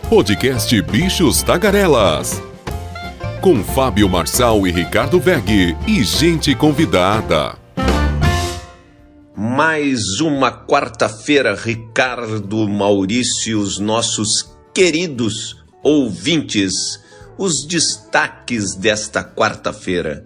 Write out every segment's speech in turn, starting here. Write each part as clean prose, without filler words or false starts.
Podcast Bichos Tagarelas. Com Fábio Marçal e Ricardo Weg e gente convidada. Mais uma quarta-feira, Ricardo, Maurício, os nossos queridos ouvintes. Os destaques desta quarta-feira.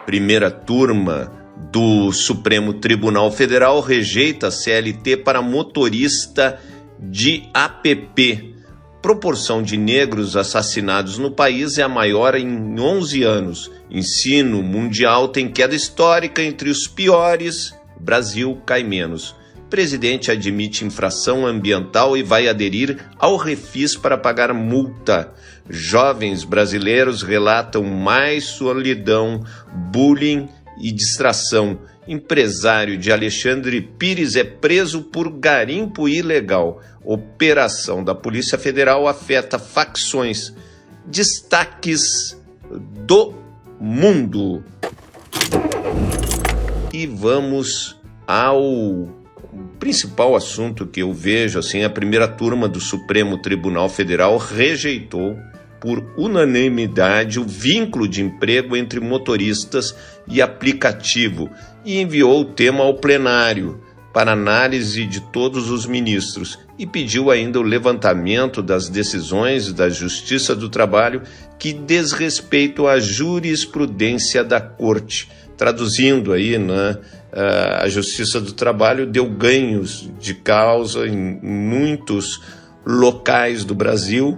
Primeira turma do Supremo Tribunal Federal rejeita a CLT para motorista de APP. Proporção de negros assassinados no país é a maior em 11 anos. Ensino mundial tem queda histórica entre os piores. Brasil cai menos. Presidente admite infração ambiental e vai aderir ao Refis para pagar multa. Jovens brasileiros relatam mais solidão, bullying e distração. Empresário de Alexandre Pires é preso por garimpo ilegal. Operação da Polícia Federal afeta facções. Destaques do mundo. E vamos ao principal assunto que eu vejo, assim, a primeira turma do Supremo Tribunal Federal rejeitou por unanimidade o vínculo de emprego entre motoristas e aplicativo e enviou o tema ao plenário para análise de todos os ministros e pediu ainda o levantamento das decisões da Justiça do Trabalho que desrespeitam a jurisprudência da Corte. Traduzindo aí, né, a Justiça do Trabalho deu ganhos de causa em muitos locais do Brasil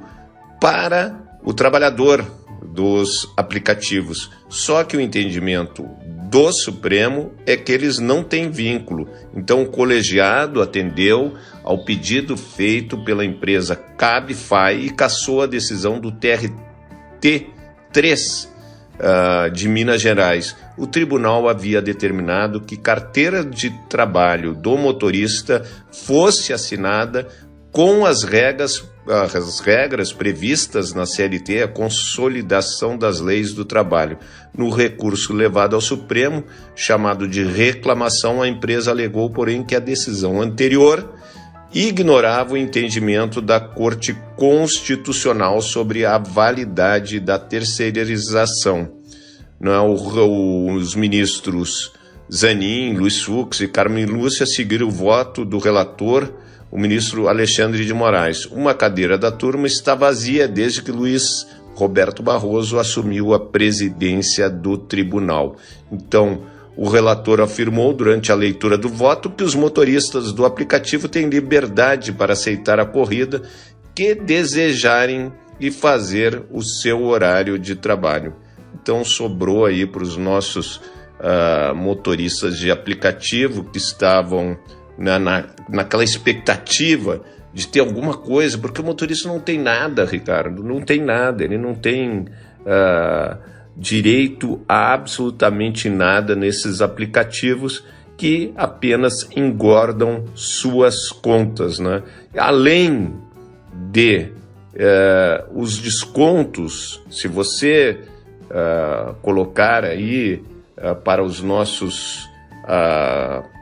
para o trabalhador dos aplicativos. Só que o entendimento do Supremo é que eles não têm vínculo. Então o colegiado atendeu ao pedido feito pela empresa Cabify e cassou a decisão do TRT3 de Minas Gerais. O tribunal havia determinado que carteira de trabalho do motorista fosse assinada com as regras previstas na CLT, a consolidação das leis do trabalho. No recurso levado ao Supremo, chamado de reclamação, a empresa alegou, porém, que a decisão anterior ignorava o entendimento da Corte Constitucional sobre a validade da terceirização. Os ministros Zanin, Luiz Fux e Carmen Lúcia seguiram o voto do relator, o ministro Alexandre de Moraes. Uma cadeira da turma está vazia desde que Luiz Roberto Barroso assumiu a presidência do tribunal. Então, o relator afirmou durante a leitura do voto que os motoristas do aplicativo têm liberdade para aceitar a corrida que desejarem e fazer o seu horário de trabalho. Então, sobrou aí para os nossos motoristas de aplicativo que estavam naquela expectativa de ter alguma coisa, porque o motorista não tem nada, Ricardo, não tem nada, ele não tem direito a absolutamente nada nesses aplicativos que apenas engordam suas contas, né? Além de os descontos, se você colocar aí para os nossos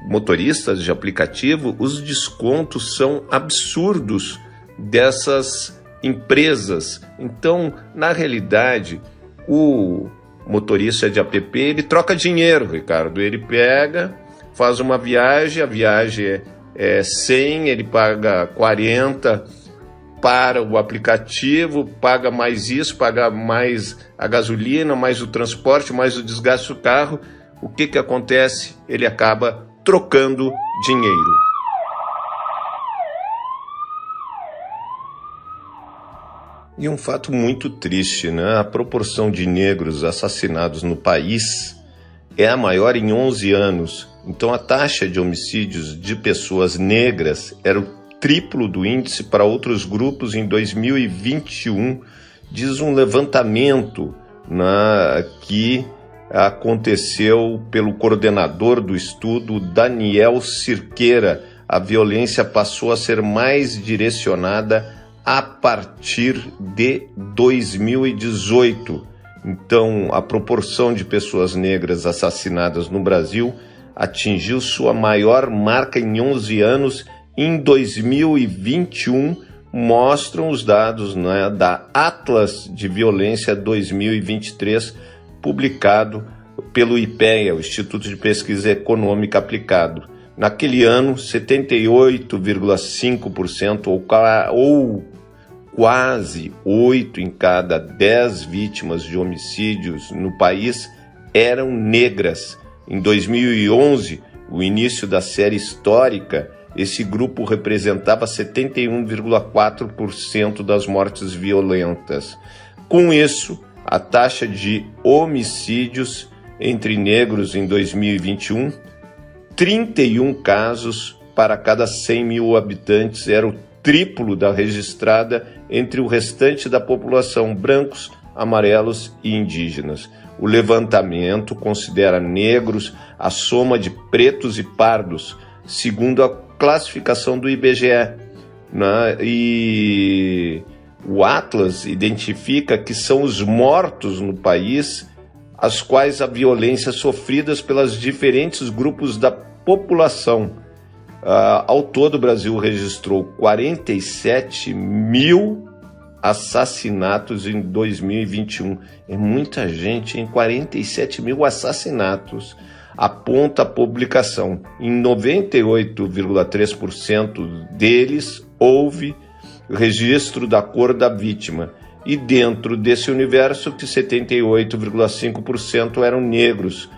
motoristas de aplicativo, os descontos são absurdos dessas empresas. Então, na realidade, o motorista de app, ele troca dinheiro, Ricardo. Ele pega, faz uma viagem, a viagem é 100, ele paga 40 para o aplicativo, paga mais isso, paga mais a gasolina, mais o transporte, mais o desgaste do carro. O que acontece? Ele acaba trocando dinheiro. E um fato muito triste, né? A proporção de negros assassinados no país é a maior em 11 anos. Então a taxa de homicídios de pessoas negras era o triplo do índice para outros grupos em 2021, diz um levantamento que aconteceu pelo coordenador do estudo, Daniel Cirqueira. A violência passou a ser mais direcionada a partir de 2018. Então, a proporção de pessoas negras assassinadas no Brasil atingiu sua maior marca em 11 anos em 2021, mostram os dados, né, da Atlas de Violência 2023, publicado pelo IPEA, o Instituto de Pesquisa Econômica Aplicado. Naquele ano, 78,5% ou quase 8 em cada 10 vítimas de homicídios no país eram negras. Em 2011, o início da série histórica, esse grupo representava 71,4% das mortes violentas. Com isso, a taxa de homicídios entre negros em 2021, 31 casos para cada 100 mil habitantes, era o triplo da registrada entre o restante da população, brancos, amarelos e indígenas. O levantamento considera negros a soma de pretos e pardos, segundo a classificação do IBGE, né? E o Atlas identifica que são os mortos no país as quais a violência sofridas pelos diferentes grupos da população. Ao todo, o Brasil registrou 47 mil assassinatos em 2021. É muita gente, em 47 mil assassinatos, aponta a publicação. Em 98,3% deles houve registro da cor da vítima. E dentro desse universo, que 78,5% eram negros.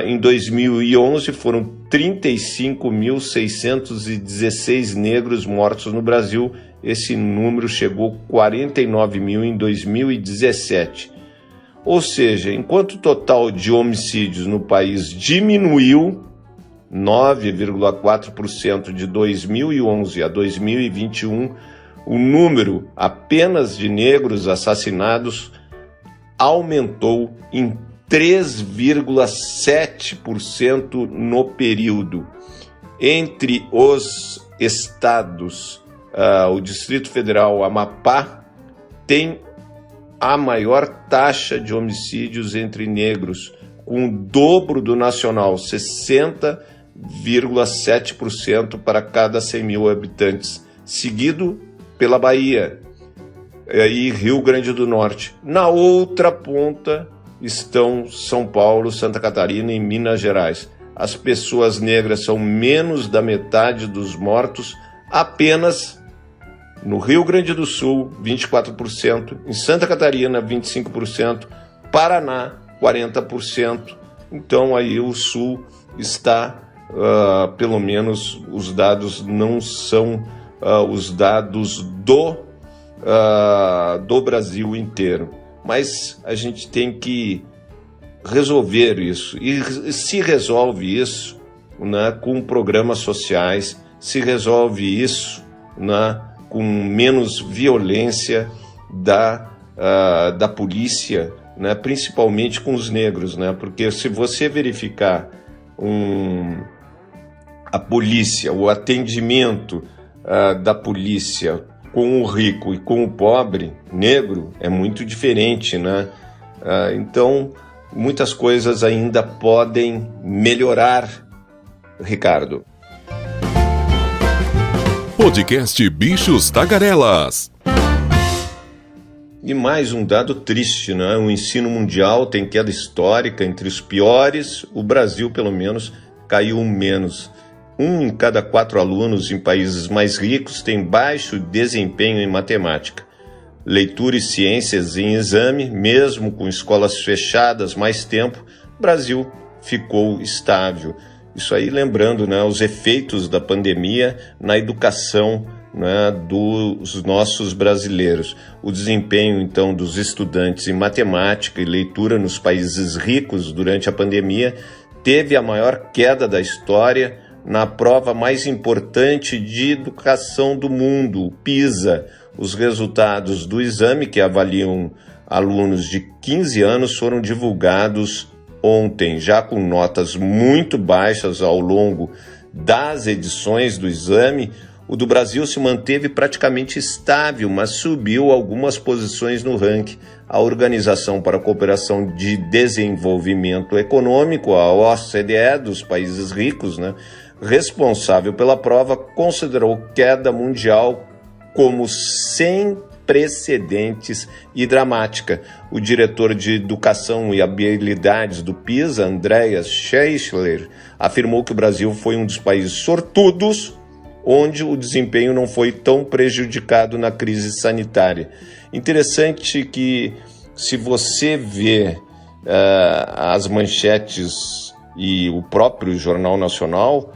Em 2011, foram 35.616 negros mortos no Brasil. Esse número chegou a 49 mil em 2017. Ou seja, enquanto o total de homicídios no país diminuiu 9,4% de 2011 a 2021, o número apenas de negros assassinados aumentou em 3,7% no período. Entre os estados, o Distrito Federal, Amapá, tem a maior taxa de homicídios entre negros, com o dobro do nacional, 60,7% para cada 100 mil habitantes, seguido pela Bahia e Rio Grande do Norte. Na outra ponta estão São Paulo, Santa Catarina e Minas Gerais. As pessoas negras são menos da metade dos mortos, apenas no Rio Grande do Sul, 24%, em Santa Catarina, 25%, Paraná, 40%. Então aí o Sul está, pelo menos os dados não são os dados do Brasil inteiro. Mas a gente tem que resolver isso. E se resolve isso, né, com programas sociais, se resolve isso, né, com menos violência da polícia, né, principalmente com os negros, né, porque se você verificar a polícia, o atendimento da polícia com o rico e com o pobre negro é muito diferente, né? Então, muitas coisas ainda podem melhorar, Ricardo. Podcast Bichos Tagarelas. E mais um dado triste, né? O ensino mundial tem queda histórica, entre os piores, o Brasil, pelo menos, caiu menos. 1 em cada 4 alunos em países mais ricos tem baixo desempenho em matemática. Leitura e ciências em exame, mesmo com escolas fechadas mais tempo, o Brasil ficou estável. Isso aí lembrando, né, os efeitos da pandemia na educação, né, dos nossos brasileiros. O desempenho, então, dos estudantes em matemática e leitura nos países ricos durante a pandemia teve a maior queda da história na prova mais importante de educação do mundo, o PISA. Os resultados do exame, que avaliam alunos de 15 anos, foram divulgados ontem, já com notas muito baixas ao longo das edições do exame. O do Brasil se manteve praticamente estável, mas subiu algumas posições no ranking. A Organização para a Cooperação de Desenvolvimento Econômico, a OCDE, dos países ricos, né, responsável pela prova, considerou queda mundial como sem precedentes e dramática. O diretor de Educação e Habilidades do PISA, Andreas Schleicher, afirmou que o Brasil foi um dos países sortudos onde o desempenho não foi tão prejudicado na crise sanitária. Interessante que, se você vê as manchetes e o próprio Jornal Nacional,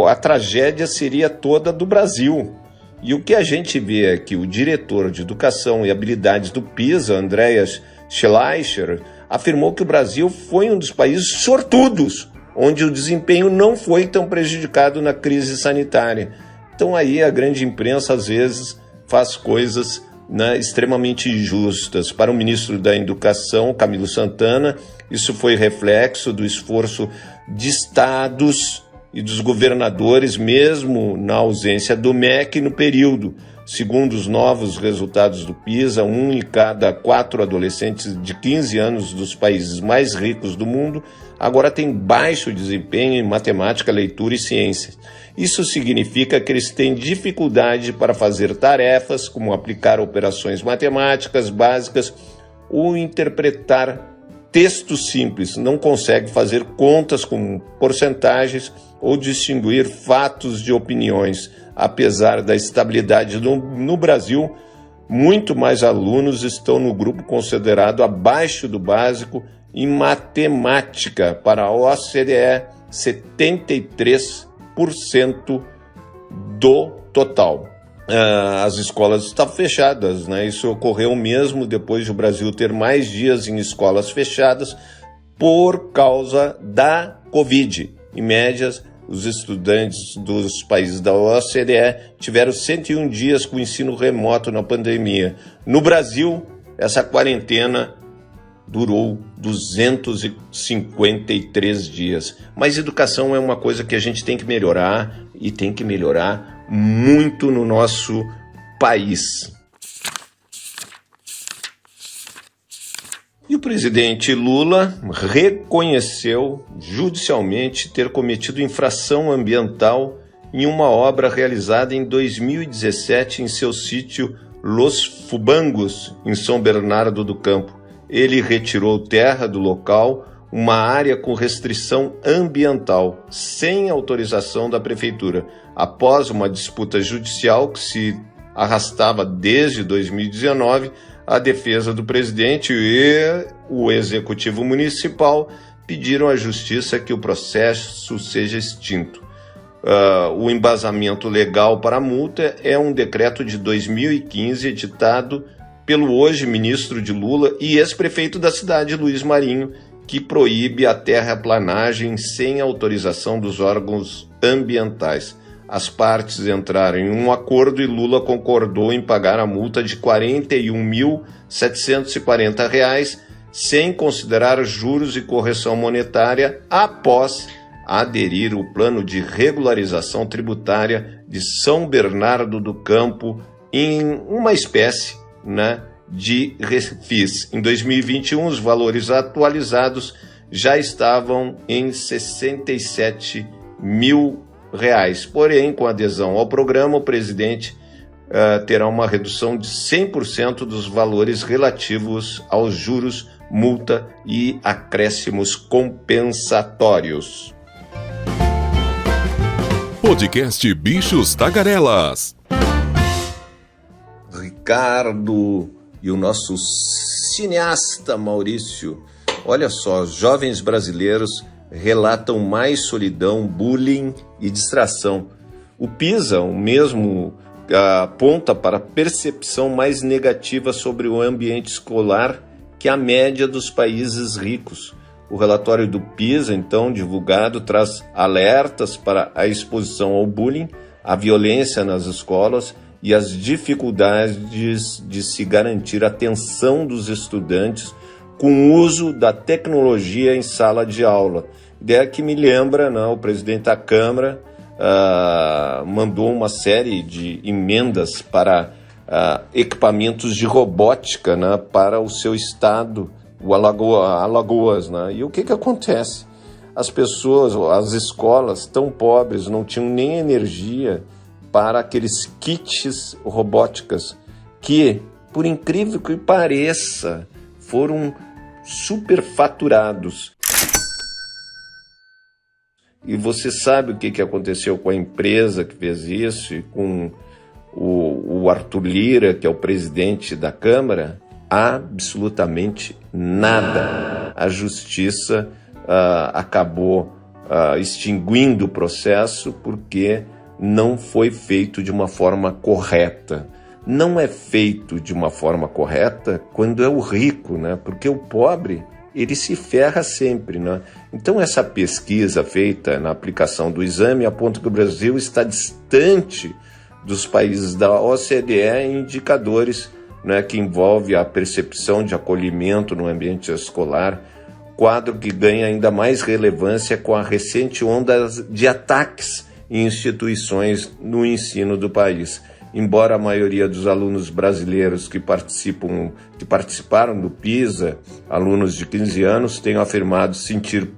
a tragédia seria toda do Brasil. E o que a gente vê é que o diretor de Educação e Habilidades do PISA, Andreas Schleicher, afirmou que o Brasil foi um dos países sortudos onde o desempenho não foi tão prejudicado na crise sanitária. Então aí a grande imprensa às vezes faz coisas extremamente injustas. Para o ministro da Educação, Camilo Santana, isso foi reflexo do esforço de estados e dos governadores, mesmo na ausência do MEC no período. Segundo os novos resultados do PISA, 1 em cada 4 adolescentes de 15 anos dos países mais ricos do mundo agora tem baixo desempenho em matemática, leitura e ciências. Isso significa que eles têm dificuldade para fazer tarefas como aplicar operações matemáticas básicas ou interpretar textos simples, não consegue fazer contas com porcentagens ou distinguir fatos de opiniões. Apesar da estabilidade no Brasil, muito mais alunos estão no grupo considerado abaixo do básico em matemática. Para a OCDE, 73% do total. As escolas estão fechadas, Isso ocorreu mesmo depois de o Brasil ter mais dias em escolas fechadas por causa da Covid. Em média, os estudantes dos países da OCDE tiveram 101 dias com ensino remoto na pandemia. No Brasil, essa quarentena durou 253 dias. Mas educação é uma coisa que a gente tem que melhorar e tem que melhorar muito no nosso país. E o presidente Lula reconheceu judicialmente ter cometido infração ambiental em uma obra realizada em 2017 em seu sítio Los Fubangos, em São Bernardo do Campo. Ele retirou terra do local, uma área com restrição ambiental, sem autorização da prefeitura, após uma disputa judicial que se arrastava desde 2019, a defesa do presidente e o executivo municipal pediram à justiça que o processo seja extinto. O embasamento legal para a multa é um decreto de 2015 editado pelo hoje ministro de Lula e ex-prefeito da cidade, Luiz Marinho, que proíbe a terraplanagem sem autorização dos órgãos ambientais. As partes entraram em um acordo e Lula concordou em pagar a multa de R$ 41.740, sem considerar juros e correção monetária, após aderir ao plano de regularização tributária de São Bernardo do Campo em uma espécie de refis. Em 2021, os valores atualizados já estavam em R$ 67 mil. Porém, com adesão ao programa, o presidente terá uma redução de 100% dos valores relativos aos juros, multa e acréscimos compensatórios. Podcast Bichos Tagarelas. Ricardo e o nosso cineasta Maurício. Olha só, jovens brasileiros relatam mais solidão, bullying e distração. O PISA, o mesmo, aponta para a percepção mais negativa sobre o ambiente escolar que a média dos países ricos. O relatório do PISA, então, divulgado, traz alertas para a exposição ao bullying, à violência nas escolas e as dificuldades de se garantir a atenção dos estudantes com o uso da tecnologia em sala de aula. Ideia que me lembra, o presidente da Câmara mandou uma série de emendas para equipamentos de robótica para o seu estado, o Alagoas. E o que acontece? As pessoas, as escolas tão pobres, não tinham nem energia para aqueles kits robóticas que, por incrível que pareça, foram superfaturados. E você sabe o que aconteceu com a empresa que fez isso e com o Arthur Lira, que é o presidente da Câmara? Absolutamente nada. A justiça acabou extinguindo o processo porque não foi feito de uma forma correta. Não é feito de uma forma correta quando é o rico, né? Porque o pobre, ele se ferra sempre, né? Então essa pesquisa feita na aplicação do exame aponta que o Brasil está distante dos países da OCDE em indicadores, né, que envolve a percepção de acolhimento no ambiente escolar, quadro que ganha ainda mais relevância com a recente onda de ataques em instituições no ensino do país. Embora a maioria dos alunos brasileiros que participaram do PISA, alunos de 15 anos, tenham afirmado sentir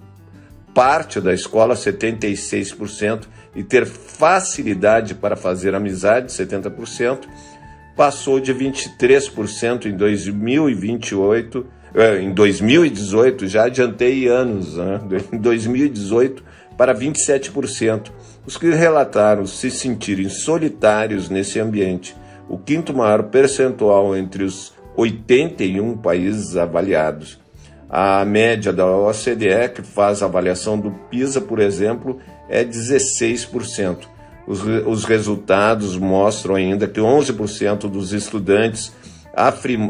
parte da escola, 76%, e ter facilidade para fazer amizade, 70%, passou de 23% em 2028, em 2018, já adiantei anos, né? Em 2018 para 27%. Os que relataram se sentirem solitários nesse ambiente, o quinto maior percentual entre os 81 países avaliados. A média da OCDE, que faz a avaliação do PISA, por exemplo, é 16%. Os resultados mostram ainda que 11% dos estudantes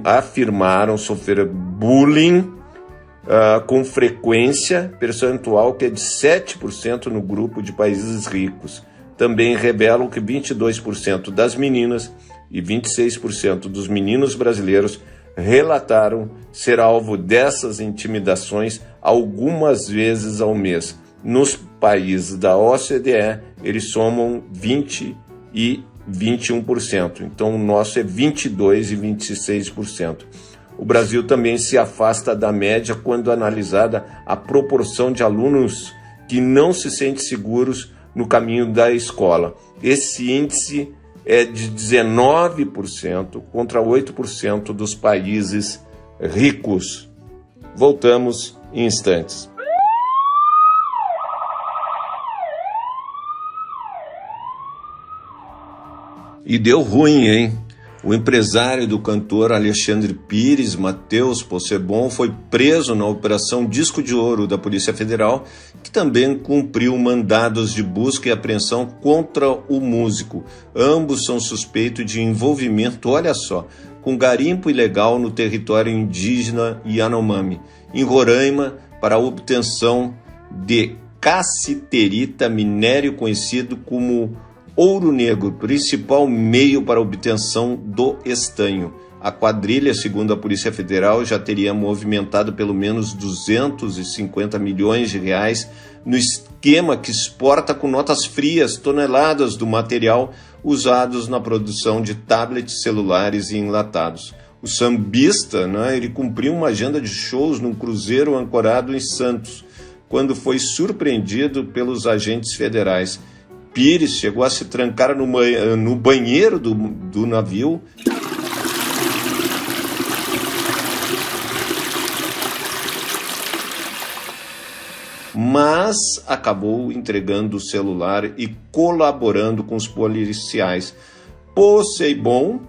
afirmaram sofrer bullying com frequência, percentual que é de 7% no grupo de países ricos. Também revelam que 22% das meninas e 26% dos meninos brasileiros relataram ser alvo dessas intimidações algumas vezes ao mês. Nos países da OCDE, eles somam 20% e 21%. Então, o nosso é 22% e 26%. O Brasil também se afasta da média quando analisada a proporção de alunos que não se sentem seguros no caminho da escola. Esse índice é de 19% contra 8% dos países ricos. Voltamos em instantes. E deu ruim, hein? O empresário do cantor Alexandre Pires, Matheus Possebon, foi preso na Operação Disco de Ouro da Polícia Federal, que também cumpriu mandados de busca e apreensão contra o músico. Ambos são suspeitos de envolvimento, olha só, com garimpo ilegal no território indígena Yanomami, em Roraima, para a obtenção de cassiterita, minério conhecido como ouro negro, principal meio para a obtenção do estanho. A quadrilha, segundo a Polícia Federal, já teria movimentado pelo menos 250 milhões de reais no esquema que exporta com notas frias toneladas do material usados na produção de tablets, celulares e enlatados. O sambista, né, ele cumpriu uma agenda de shows num cruzeiro ancorado em Santos, quando foi surpreendido pelos agentes federais. Pires chegou a se trancar no banheiro do navio. Mas acabou entregando o celular e colaborando com os policiais. Possebon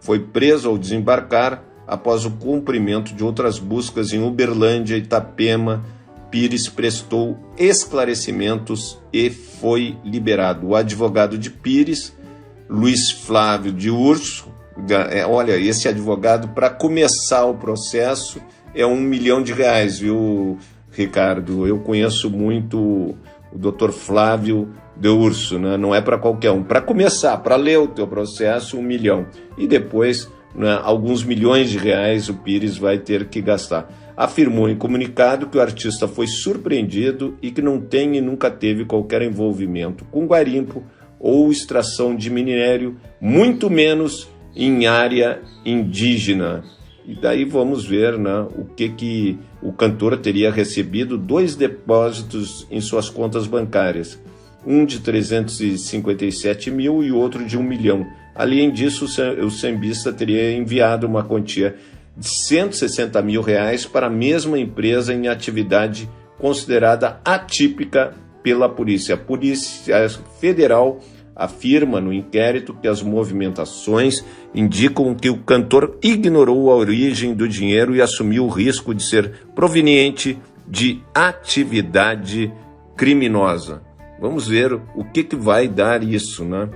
foi preso ao desembarcar após o cumprimento de outras buscas em Uberlândia e Itapema. Pires prestou esclarecimentos e foi liberado. O advogado de Pires, Luiz Flávio de Urso, olha, esse advogado, para começar o processo, é R$1 milhão, viu, Ricardo? Eu conheço muito o Dr. Flávio de Urso, né? Não é para qualquer um. Para começar, para ler o teu processo, R$1 milhão. E depois, né, alguns milhões de reais o Pires vai ter que gastar. Afirmou em comunicado que o artista foi surpreendido e que não tem e nunca teve qualquer envolvimento com garimpo ou extração de minério, muito menos em área indígena. E daí vamos ver, né, o que o cantor teria recebido 2 depósitos em suas contas bancárias. um de 357 mil e outro de 1 milhão. Além disso, o sambista teria enviado uma quantia de R$160 mil para a mesma empresa em atividade considerada atípica pela polícia. A Polícia Federal afirma no inquérito que as movimentações indicam que o cantor ignorou a origem do dinheiro e assumiu o risco de ser proveniente de atividade criminosa. Vamos ver o que vai dar isso, né?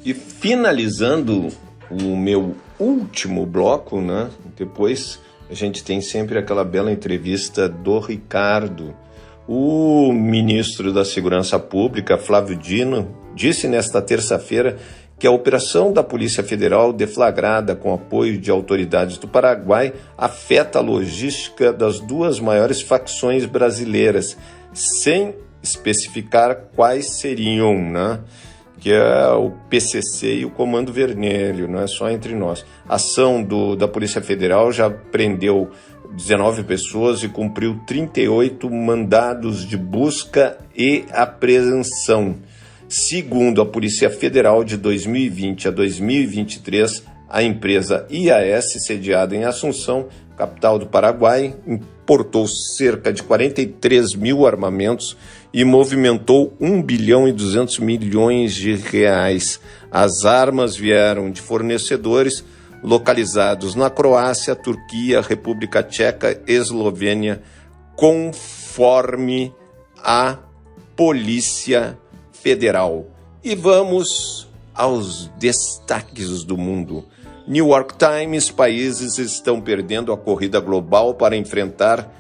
E finalizando o meu último bloco, né? Depois a gente tem sempre aquela bela entrevista do Ricardo. O ministro da Segurança Pública, Flávio Dino, disse nesta terça-feira que a operação da Polícia Federal, deflagrada com apoio de autoridades do Paraguai, afeta a logística das duas maiores facções brasileiras, sem especificar quais seriam, né? Que é o PCC e o Comando Vermelho, não é só entre nós. A ação da Polícia Federal já prendeu 19 pessoas e cumpriu 38 mandados de busca e apreensão. Segundo a Polícia Federal, de 2020 a 2023, a empresa IAS, sediada em Assunção, capital do Paraguai, importou cerca de 43 mil armamentos e movimentou 1 bilhão e 200 milhões de reais. As armas vieram de fornecedores localizados na Croácia, Turquia, República Tcheca e Eslovênia, conforme a Polícia Federal. E vamos aos destaques do mundo. New York Times: países estão perdendo a corrida global para enfrentar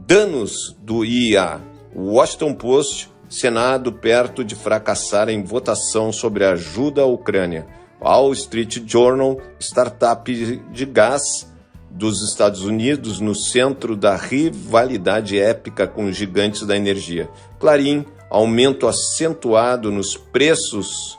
danos do IA. Washington Post: Senado perto de fracassar em votação sobre ajuda à Ucrânia. Wall Street Journal: startup de gás dos Estados Unidos no centro da rivalidade épica com gigantes da energia. Clarim: aumento acentuado nos preços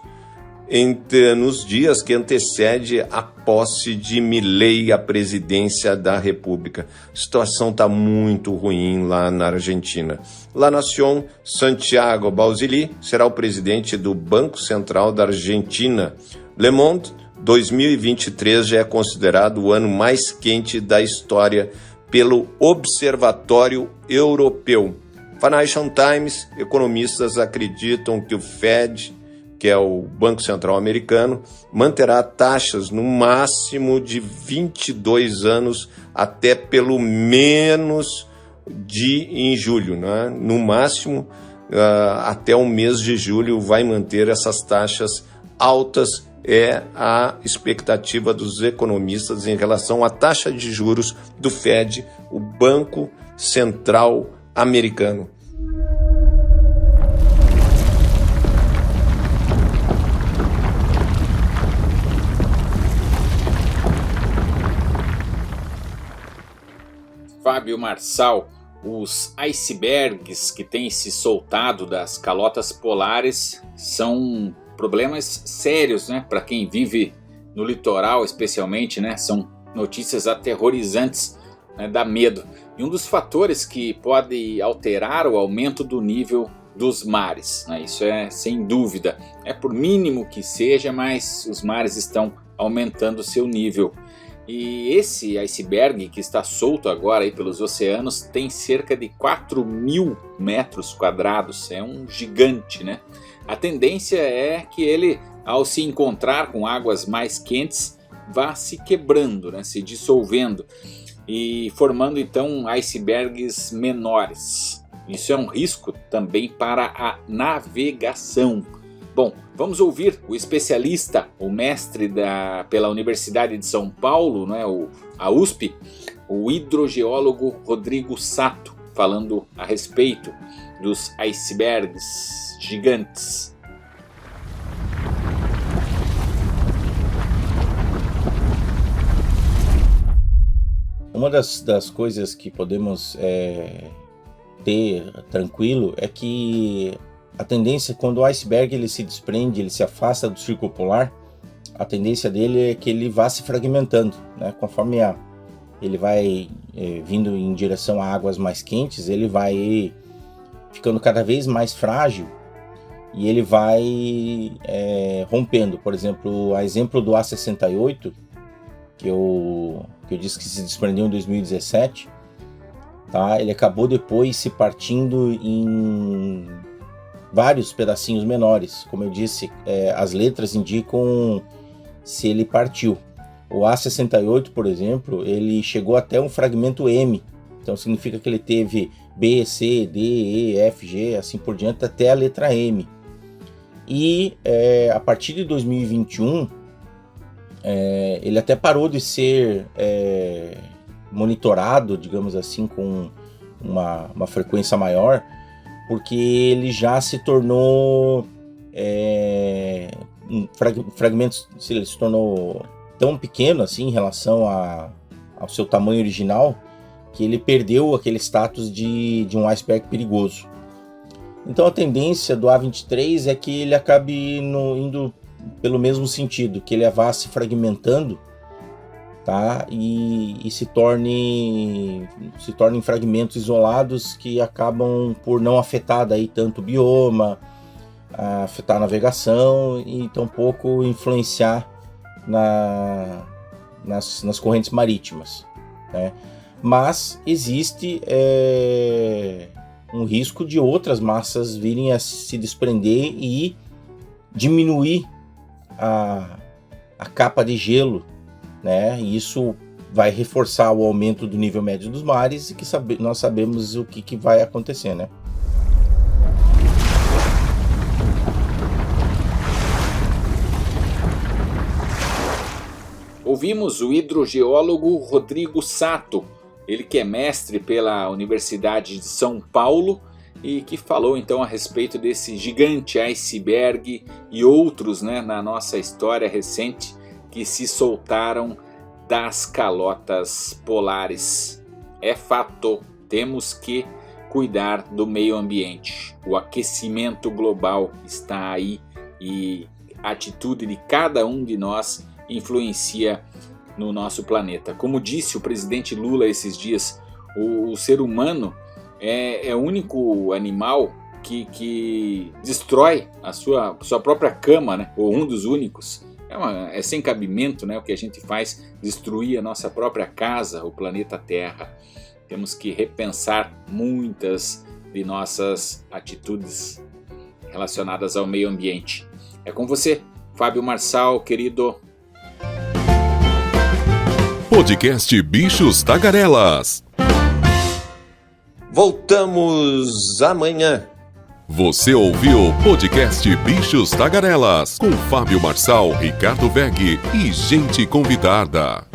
nos dias que antecede a posse de Milei à presidência da República. A situação está muito ruim lá na Argentina. La Nación: Santiago Bauzili será o presidente do Banco Central da Argentina. Le Monde: 2023 já é considerado o ano mais quente da história pelo Observatório Europeu. Financial Times: economistas acreditam que o Fed, que é o Banco Central Americano, manterá taxas no máximo de 22 anos até pelo menos em julho, né? No máximo, até o mês de julho vai manter essas taxas altas. É a expectativa dos economistas em relação à taxa de juros do Fed, o Banco Central Americano. Fábio Marçal: os icebergs que têm se soltado das calotas polares são problemas sérios, né, para quem vive no litoral, especialmente, né? São notícias aterrorizantes, né, dá medo. E um dos fatores que pode alterar o aumento do nível dos mares, né? Isso é sem dúvida, é por mínimo que seja, mas os mares estão aumentando seu nível. E esse iceberg que está solto agora aí pelos oceanos tem cerca de 4.000 metros quadrados, é um gigante, né? A tendência é que ele, ao se encontrar com águas mais quentes, vá se quebrando, né? Se dissolvendo e formando então icebergs menores. Isso é um risco também para a navegação. Bom, vamos ouvir o especialista, o mestre pela Universidade de São Paulo, né, a USP, o hidrogeólogo Rodrigo Sato, falando a respeito dos icebergs gigantes. Uma das coisas que podemos ter tranquilo é que a tendência, quando o iceberg ele se desprende, ele se afasta do círculo polar, a tendência dele é que ele vá se fragmentando, né? Conforme ele vai vindo em direção a águas mais quentes, ele vai ficando cada vez mais frágil e ele vai rompendo. Por exemplo, a exemplo do A68, que eu disse que se desprendeu em 2017, tá? Ele acabou depois se partindo em vários pedacinhos menores. Como eu disse, as letras indicam se ele partiu. O A68, por exemplo, ele chegou até um fragmento M, então significa que ele teve B, C, D, E, F, G, assim por diante, até a letra M. E a partir de 2021, ele até parou de ser monitorado, digamos assim, com uma frequência maior, porque ele já se tornou fragmentos, ele se tornou tão pequeno assim em relação ao seu tamanho original, que ele perdeu aquele status de um iceberg perigoso. Então a tendência do A23 é que ele acabe indo pelo mesmo sentido, que ele vá se fragmentando, tá? E se torne em fragmentos isolados que acabam por não afetar daí tanto o bioma, afetar a navegação e tampouco influenciar nas correntes marítimas, né? Mas existe um risco de outras massas virem a se desprender e diminuir a capa de gelo, né? E isso vai reforçar o aumento do nível médio dos mares e que nós sabemos o que vai acontecer, né? Ouvimos o hidrogeólogo Rodrigo Sato, ele que é mestre pela Universidade de São Paulo e que falou então a respeito desse gigante iceberg e outros, né, na nossa história recente que se soltaram das calotas polares. É fato, temos que cuidar do meio ambiente. O aquecimento global está aí e a atitude de cada um de nós influencia no nosso planeta. Como disse o presidente Lula esses dias, o ser humano é o único animal que destrói a sua própria cama, né? Ou um dos únicos. É sem cabimento, né? O que a gente faz, destruir a nossa própria casa, o planeta Terra. Temos que repensar muitas de nossas atitudes relacionadas ao meio ambiente. É com você, Fábio Marçal, querido. Podcast Bichos Tagarelas. Voltamos amanhã. Você ouviu o podcast Bichos Tagarelas com Fábio Marçal, Ricardo Weg e gente convidada.